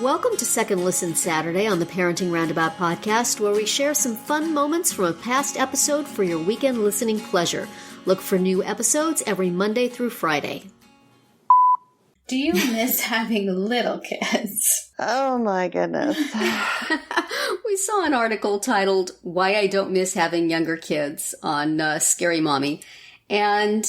Welcome to Second Listen Saturday on the Parenting Roundabout podcast, where we share some fun moments from a past episode for your weekend listening pleasure. Look for new episodes every Monday through Friday. Do you miss having little kids? Oh my goodness. We saw an article titled, Why I Don't Miss Having Younger Kids on Scary Mommy. And,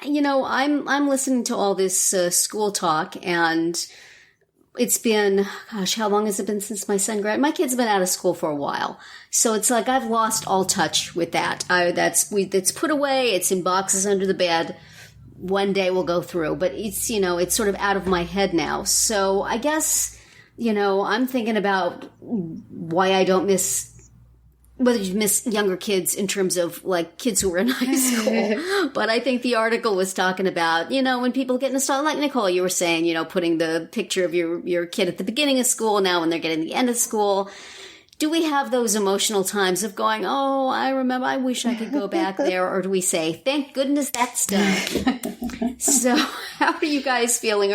you know, I'm listening to all this school talk, and it's been, gosh, how long has it been since my son graduated? My kid's been out of school for a while. So it's like I've lost all touch with that. It's put away. It's in boxes under the bed. One day we'll go through. But it's, you know, it's sort of out of my head now. So I guess, you know, I'm thinking about why I don't miss, whether you miss younger kids in terms of like kids who were in high school. But I think the article was talking about, you know, when people get nostalgic, like Nicole, you were saying, you know, putting the picture of your kid at the beginning of school, now when they're getting to the end of school. Do we have those emotional times of going, oh, I remember, I wish I could go back there? Or do we say, thank goodness that's done? So how are you guys feeling?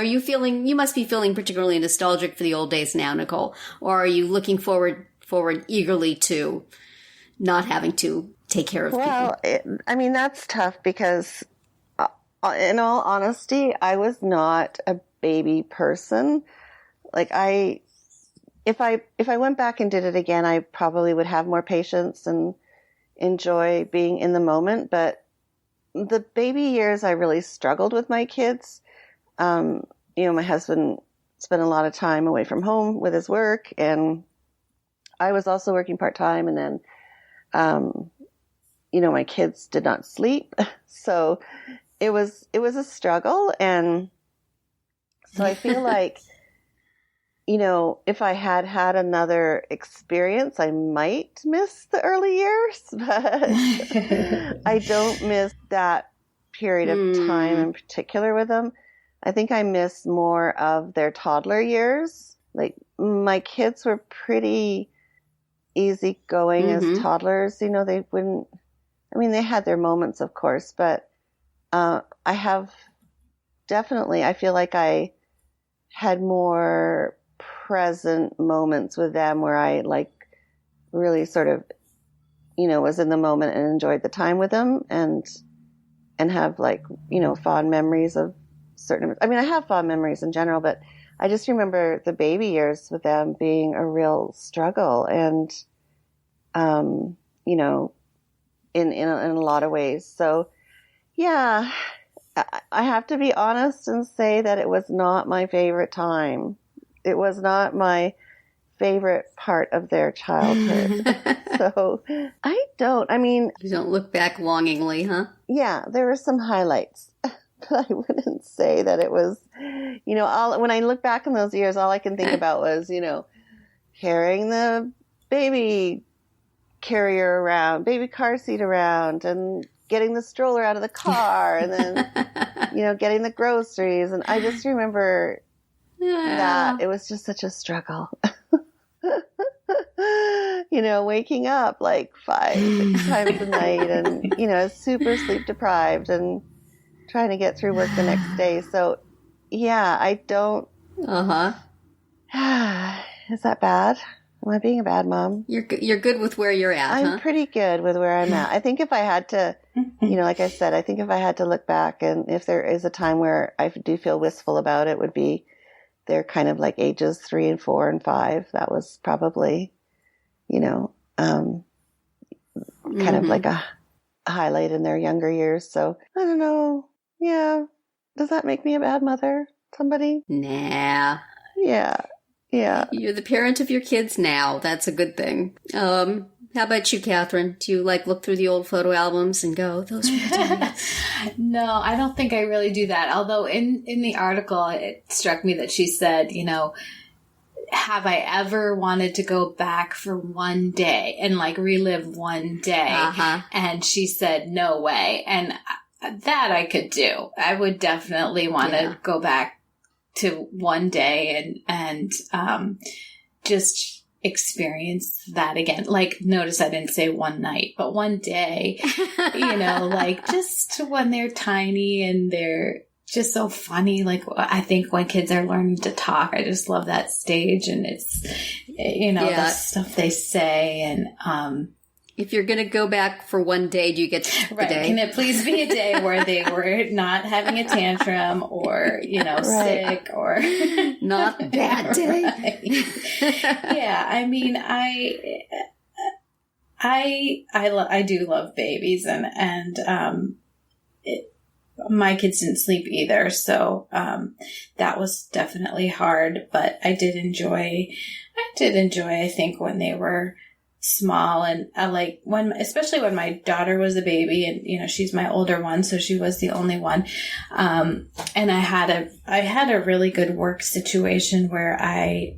You must be feeling particularly nostalgic for the old days now, Nicole. Or are you looking forward eagerly to not having to take care of people? Well, that's tough because in all honesty, I was not a baby person. Like if I went back and did it again, I probably would have more patience and enjoy being in the moment. But the baby years, I really struggled with my kids. You know, my husband spent a lot of time away from home with his work, and I was also working part-time, and then you know, my kids did not sleep. So it was a struggle. And so I feel like, you know, if I had another experience, I might miss the early years, but I don't miss that period of time in particular with them. I think I miss more of their toddler years. Like, my kids were pretty easygoing as toddlers. You know, they had their moments, of course, but I feel like I had more present moments with them where I like really sort of, you know, was in the moment and enjoyed the time with them, and have, like, you know, fond memories of certain, I have fond memories in general, but I just remember the baby years with them being a real struggle, and you know, in a lot of ways. So yeah, I have to be honest and say that it was not my favorite time. It was not my favorite part of their childhood. So you don't look back longingly, huh? Yeah, there were some highlights, but I wouldn't say that it was, you know, when I look back in those years, all I can think about was, you know, carrying the baby carrier around, baby car seat around, and getting the stroller out of the car, and then, you know, getting the groceries. And I just remember that it was just such a struggle. You know, waking up like 5-6 times a night, and, you know, super sleep deprived, and trying to get through work the next day. So yeah, I don't. Is that bad? Am I being a bad mom? You're good with where you're at, I'm pretty good with where I'm at. I think if I had to, you know, like I said, I think if I had to look back, and if there is a time where I do feel wistful about it, would be they're kind of like ages 3 and 4 and 5. That was probably, you know, kind of like a highlight in their younger years. So I don't know. Yeah. Does that make me a bad mother? Somebody? Nah. Yeah. Yeah. You're the parent of your kids now. That's a good thing. How about you, Catherine? Do you look through the old photo albums and go, those were the days? No, I don't think I really do that. Although in the article, it struck me that she said, you know, have I ever wanted to go back for one day and relive one day? And she said, no way. And that I could do. I would definitely want to go back to one day and just experience that again. Notice I didn't say one night, but one day, you know, just when they're tiny and they're just so funny. Like, I think when kids are learning to talk, I just love that stage, and it's, the stuff they say. And if you're going to go back for one day, do you get the day? Can it please be a day where they were not having a tantrum or, sick or not that day? Yeah. I mean, I do love babies, and my kids didn't sleep either. So, that was definitely hard, but I did enjoy, I think, when they were small, and especially when my daughter was a baby, and she's my older one, so she was the only one. And I had a really good work situation where I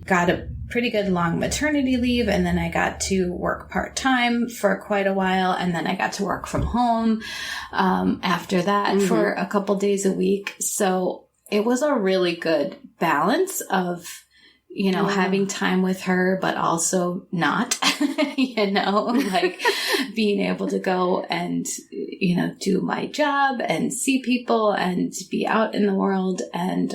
got a pretty good long maternity leave, and then I got to work part-time for quite a while, and then I got to work from home after that for a couple days a week. So it was a really good balance of having time with her, but also not, like being able to go and, do my job and see people and be out in the world, and,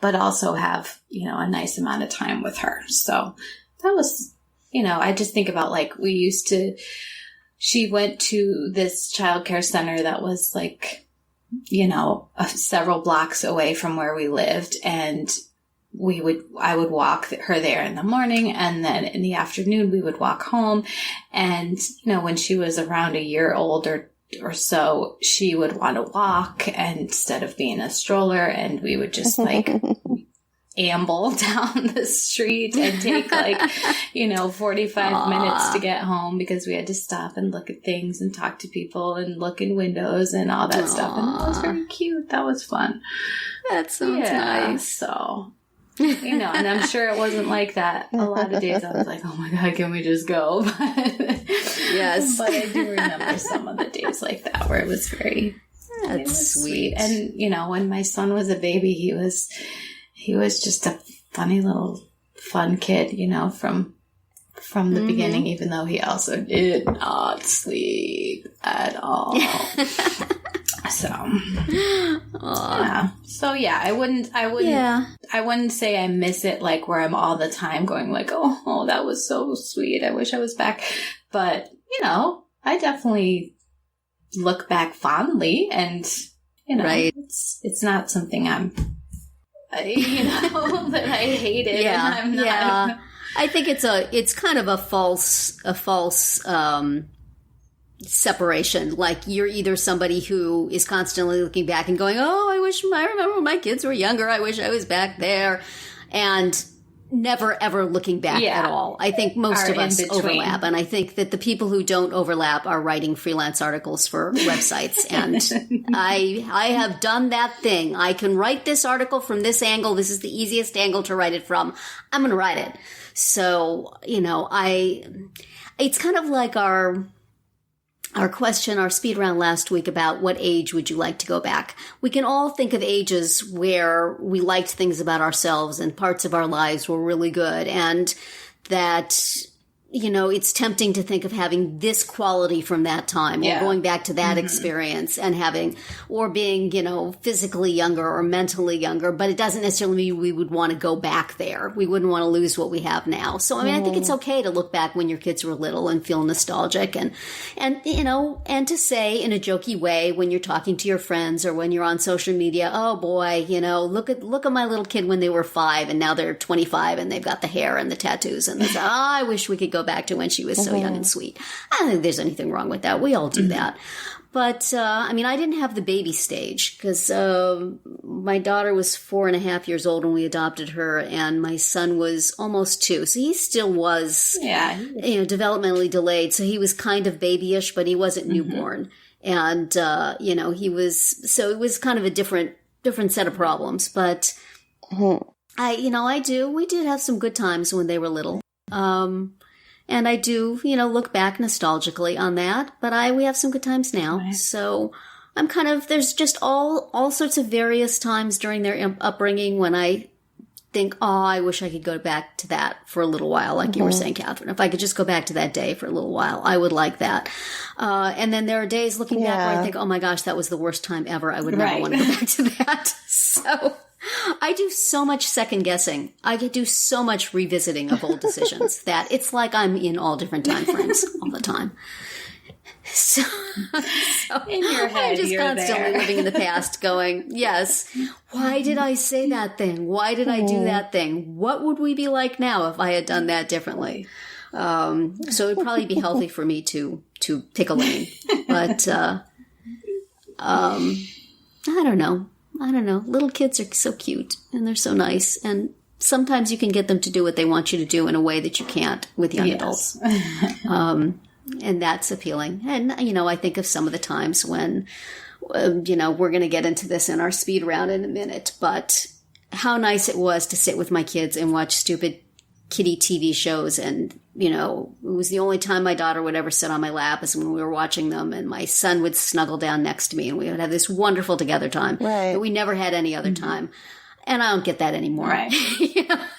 but also have, a nice amount of time with her. So that was, I just think about, like, she went to this childcare center that was like, several blocks away from where we lived, and I would walk her there in the morning, and then in the afternoon we would walk home. And, when she was around a year old or so, she would want to walk instead of being a stroller, and we would just like amble down the street and take 45 minutes to get home, because we had to stop and look at things and talk to people and look in windows and all that stuff. And that was very cute. That was fun. That sounds nice. So... and I'm sure it wasn't like that. A lot of days I was like, oh my God, can we just go? Yes. But I do remember some of the days like that where it was very sweet. And, when my son was a baby, he was just a funny little fun kid, from the beginning, even though he also did not sleep at all. So, yeah. So yeah, I wouldn't say I miss it, like where I'm all the time going like, oh, that was so sweet. I wish I was back. But, I definitely look back fondly, and, right. It's not something that I hated. Yeah. And I'm not. Yeah. I think it's kind of a false, separation. Like, you're either somebody who is constantly looking back and going, oh, I remember when my kids were younger. I wish I was back there. And never ever looking back at all. I think most of us overlap. And I think that the people who don't overlap are writing freelance articles for websites. And I have done that thing. I can write this article from this angle. This is the easiest angle to write it from. I'm going to write it. So, it's kind of like our question, our speed round last week about what age would you like to go back? We can all think of ages where we liked things about ourselves and parts of our lives were really good, and that, it's tempting to think of having this quality from that time, or going back to that experience and having, or being, physically younger or mentally younger, but it doesn't necessarily mean we would want to go back there. We wouldn't want to lose what we have now. So, I think it's okay to look back when your kids were little and feel nostalgic, and to say in a jokey way when you're talking to your friends or when you're on social media, oh boy, look at my little kid when they were 5 and now they're 25 and they've got the hair and the tattoos, and I wish we could go back to when she was so young and sweet. I don't think there's anything wrong with that. We all do that. But, I didn't have the baby stage because my daughter was 4.5 years old when we adopted her, and my son was almost 2. So he still was, developmentally delayed. So he was kind of babyish, but he wasn't newborn. And, he was, so it was kind of a different set of problems. But we did have some good times when they were little. And I do, look back nostalgically on that, but we have some good times now. Right. So I'm there's just all sorts of various times during their upbringing when I think, oh, I wish I could go back to that for a little while, like you were saying, Catherine. If I could just go back to that day for a little while, I would like that. And then there are days looking back where I think, oh my gosh, that was the worst time ever. I would never want to go back to that. So I do so much second guessing. I do so much revisiting of old decisions that it's like I'm in all different time frames all the time. So in your head, I'm just constantly living in the past going, yes, why did I say that thing? Why did I do that thing? What would we be like now if I had done that differently? So it'd probably be healthy for me to pick a lane. But I don't know. Little kids are so cute and they're so nice. And sometimes you can get them to do what they want you to do in a way that you can't with young adults. And that's appealing. And, I think of some of the times when, we're going to get into this in our speed round in a minute, but how nice it was to sit with my kids and watch stupid kiddie TV shows. And, it was the only time my daughter would ever sit on my lap is when we were watching them, and my son would snuggle down next to me and we would have this wonderful together time that we never had any other time. And I don't get that anymore. Right.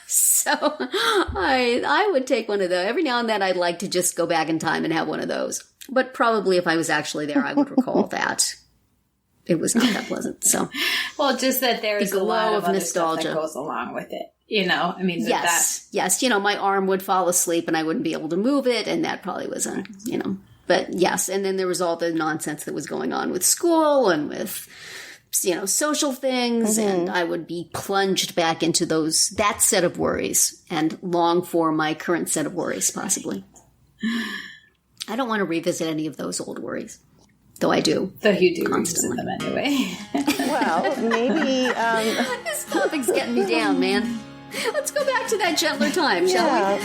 So I would take one of those. Every now and then I'd like to just go back in time and have one of those. But probably if I was actually there, I would recall that it was not that pleasant. So, well, just that there's the a lot glow of of other nostalgia stuff that goes along with it. Yes. My arm would fall asleep and I wouldn't be able to move it. And that probably wasn't, but yes. And then there was all the nonsense that was going on with school and with, social things, and I would be plunged back into that set of worries and long for my current set of worries, possibly. I don't want to revisit any of those old worries, though I do. Though you do constantly. revisit them anyway. Well, maybe... This topic's getting me down, man. Let's go back to that gentler time, shall we?